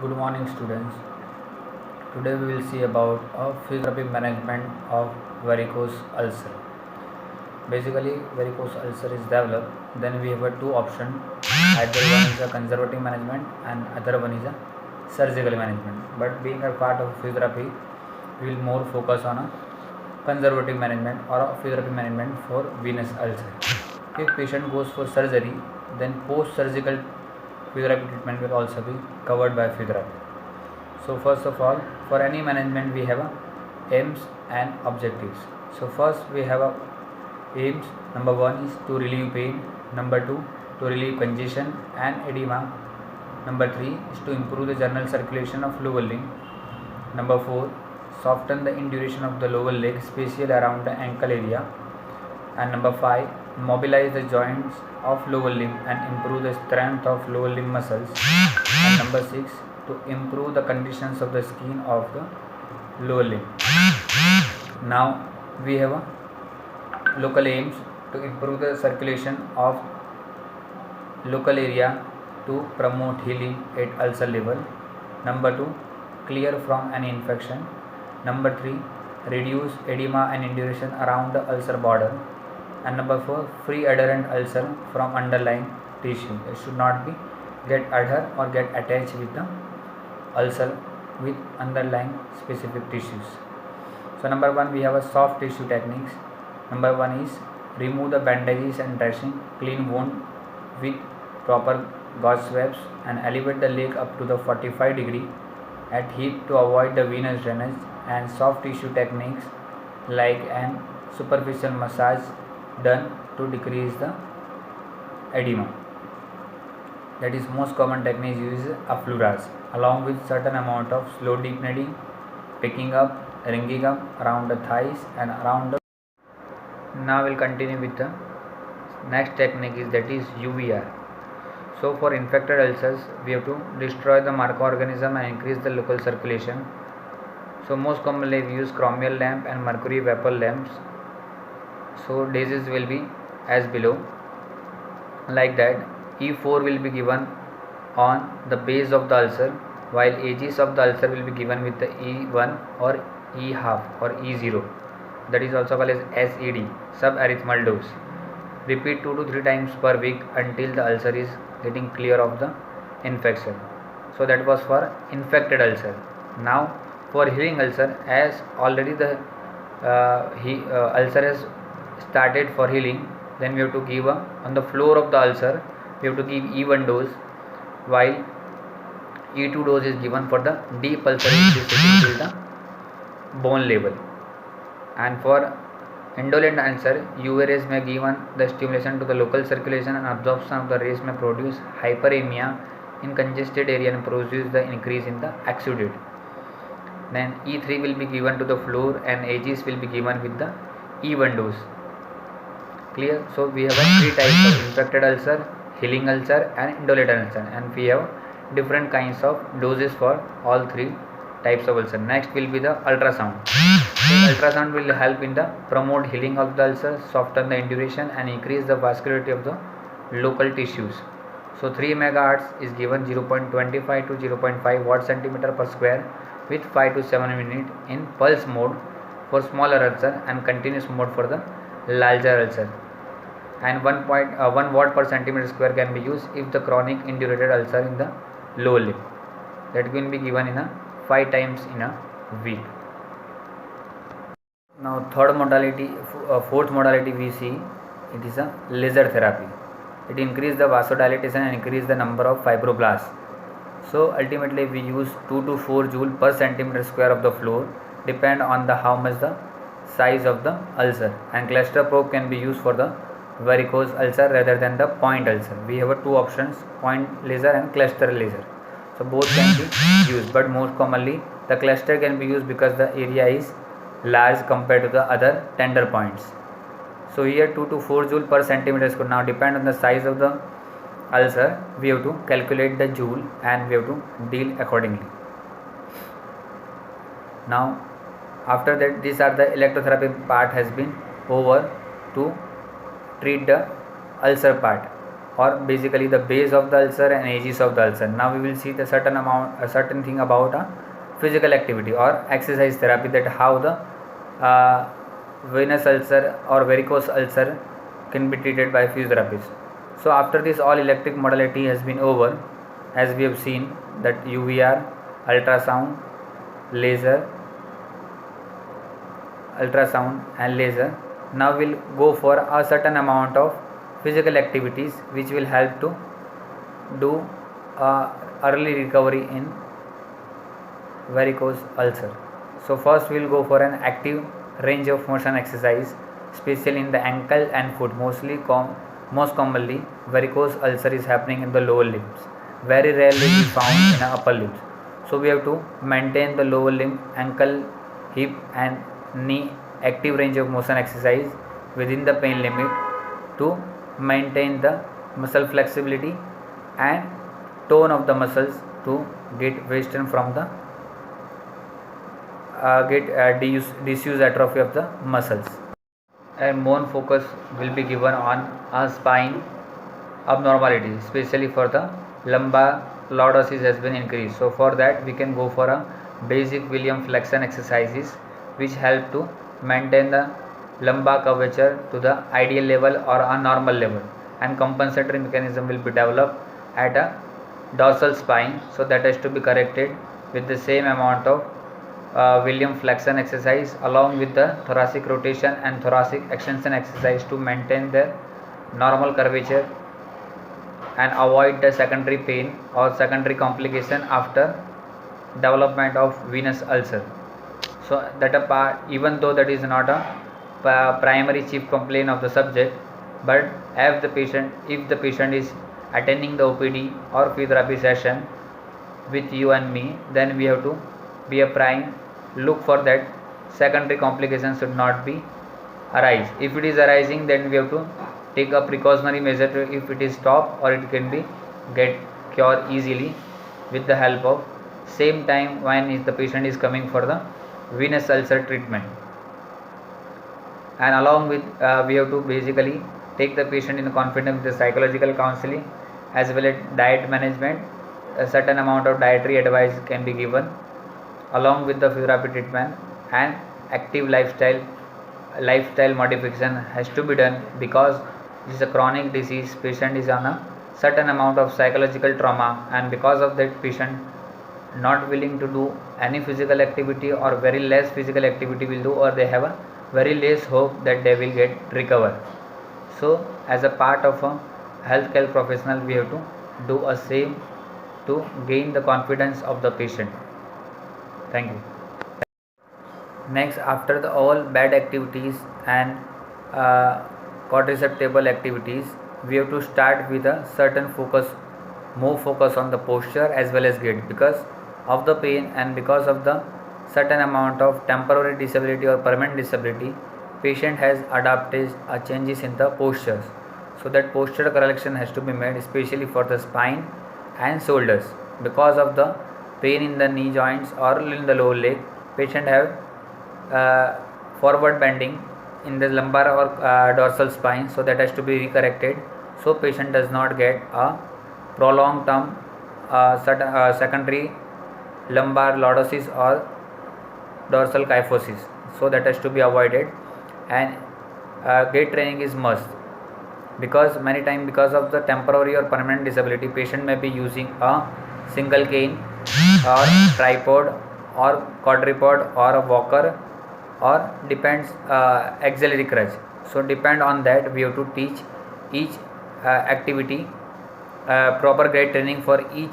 Good morning, students. Today we will see about physiotherapy management of varicose ulcer. Basically, varicose ulcer is developed. Then we have two options. Either one is a conservative management and other one is a surgical management. But being a part of physiotherapy, we will more focus on a conservative management or a physiotherapy management for venous ulcer. If patient goes for surgery, then post-surgical physiotherapy treatment will also be covered by physiotherapy. So first of all, for any management we have aims and objectives. So first we have aims. Number one is to relieve pain. Number two, to relieve congestion and edema. Number three is to improve the general circulation of lower limb. Number four, soften the induration of the lower leg, especially around the ankle area. And number five, mobilize the joints of lower limb and improve the strength of lower limb muscles. And number six, to improve the conditions of the skin of the lower limb. Now we have local aims to improve the circulation of local area to promote healing at ulcer level. Number two, clear from any infection. Number three, reduce edema and induration around the ulcer border. And number four, free adherent ulcer from underlying tissue. It should not be get adhere or get attached with the ulcer with underlying specific tissues. So number one, we have a soft tissue techniques. Number one is remove the bandages and dressing, clean wound with proper gauze swabs and elevate the leg up to the 45 degree at hip to avoid the venous drainage, and soft tissue techniques like an superficial massage done to decrease the edema. That is most common technique used affluorage along with certain amount of slow deep kneading, picking up, ringing up around the thighs and around the. Now we'll continue with the next technique is that is UVR. So for infected ulcers we have to destroy the microorganism and increase the local circulation. So most commonly we use chromial lamp and mercury vapor lamps. So doses will be as below, like that. E4 will be given on the base of the ulcer, while edges of the ulcer will be given with the E1 or E half or E0. That is also called as SED, subarachnoidal dose. Repeat 2 to 3 times per week until the ulcer is getting clear of the infection. So that was for infected ulcer. Now for healing ulcer, as already the ulcer has started for healing, then we have to give on the floor of the ulcer we have to give E1 dose, while E2 dose is given for the deep ulcer which is sitting till the bone level. And for indolent ulcer, UV rays may given the stimulation to the local circulation, and absorption of the rays may produce hyperemia in congested area and produce the increase in the exudate. Then E3 will be given to the floor and edges will be given with the E1 dose. Clear? So we have 3 types of infected ulcer, healing ulcer and indolent ulcer, and we have different kinds of doses for all 3 types of ulcer. Next will be the ultrasound. Ultrasound will help in the promote healing of the ulcer, soften the induration and increase the vascularity of the local tissues. So 3 MHz is given 0.25 to 0.5 watt centimeter per square with 5 to 7 minutes in pulse mode for smaller ulcer and continuous mode for the larger ulcer. And 1 watt per centimeter square can be used if the chronic indurated ulcer in the lower limb. That will be given in 5 times in a week. Now fourth modality we see, it is a laser therapy. It increases the vasodilatation and increase the number of fibroblasts. So ultimately we use 2 to 4 joule per centimeter square of the floor, depend on the how much the size of the ulcer, and cluster probe can be used for the varicose ulcer rather than the point ulcer. We have 2 options, point laser and cluster laser. So both can be used, but most commonly the cluster can be used because the area is large compared to the other tender points. So here 2 to 4 joule per centimeter square. Now depend on the size of the ulcer, we have to calculate the joule and we have to deal accordingly. Now after that, these are the electrotherapy part has been over to treat the ulcer part. or basically the base of the ulcer and edges of the ulcer. Now we will see the certain thing about physical activity or exercise therapy, that how the venous ulcer or varicose ulcer can be treated by physiotherapists. So after this all electric modality has been over, as we have seen that UVR, ultrasound, laser, and laser. Now we'll go for a certain amount of physical activities which will help to do early recovery in varicose ulcer. So first we'll go for an active range of motion exercise, especially in the ankle and foot. Most commonly varicose ulcer is happening in the lower limbs, very rarely be found in upper limbs. So we have to maintain the lower limb, ankle, hip and knee active range of motion exercise within the pain limit to maintain the muscle flexibility and tone of the muscles to get wasted from the disuse atrophy of the muscles. And more focus will be given on spine abnormalities, especially for the lumbar lordosis has been increased. So for that we can go for a basic William flexion exercises which help to maintain the lumbar curvature to the ideal level or a normal level, and compensatory mechanism will be developed at a dorsal spine, so that has to be corrected with the same amount of William flexion exercise along with the thoracic rotation and thoracic extension exercise to maintain their normal curvature and avoid the secondary pain or secondary complication after development of venous ulcer. So that a part, even though that is not a primary chief complaint of the subject, but if the patient is attending the OPD or physiotherapy session with you and me, then we have to be a prime look for that secondary complications should not be arise. If it is arising, then we have to take a precautionary measure to, if it is stop, or it can be get cured easily with the help of same time when the patient is coming for the venous ulcer treatment. And along with we have to basically take the patient in confidence with the psychological counseling as well as diet management. A certain amount of dietary advice can be given along with the physiotherapy treatment, and active lifestyle modification has to be done, because this is a chronic disease. Patient is on a certain amount of psychological trauma, and because of that patient not willing to do any physical activity or very less physical activity will do, or they have a very less hope that they will get recover. So as a part of a healthcare professional, we have to do a same to gain the confidence of the patient. Thank you. Next, after the all bad activities and quadriceptable activities, we have to start with a certain focus, more focus on the posture as well as gait, because of the pain and because of the certain amount of temporary disability or permanent disability, patient has adapted changes in the postures. So that posture correction has to be made, especially for the spine and shoulders. Because of the pain in the knee joints or in the lower leg, patient have forward bending in the lumbar or dorsal spine, so that has to be corrected, so patient does not get a prolonged term secondary lumbar lordosis or dorsal kyphosis, so that has to be avoided. And gait training is must, because many times because of the temporary or permanent disability, patient may be using a single cane or tripod or quadruped or a walker, or depends auxiliary crutch. So depend on that, we have to teach each activity proper gait training for each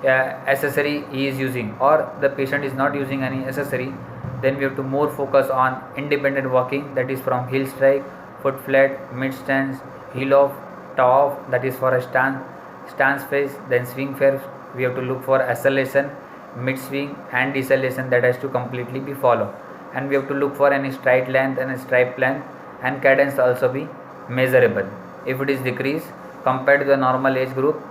accessory he is using, or the patient is not using any accessory, then we have to more focus on independent walking, that is from heel strike, foot flat, mid stance, heel off, toe off, that is for a stance phase. Then swing phase, we have to look for acceleration, mid swing and deceleration, that has to completely be followed. And we have to look for any stride length and stride length, and cadence also be measurable. If it is decreased compared to the normal age group,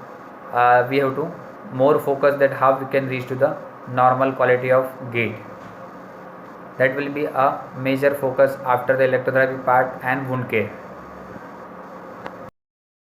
we have to more focus that how we can reach to the normal quality of gait. That will be a major focus after the electrotherapy part and wound care.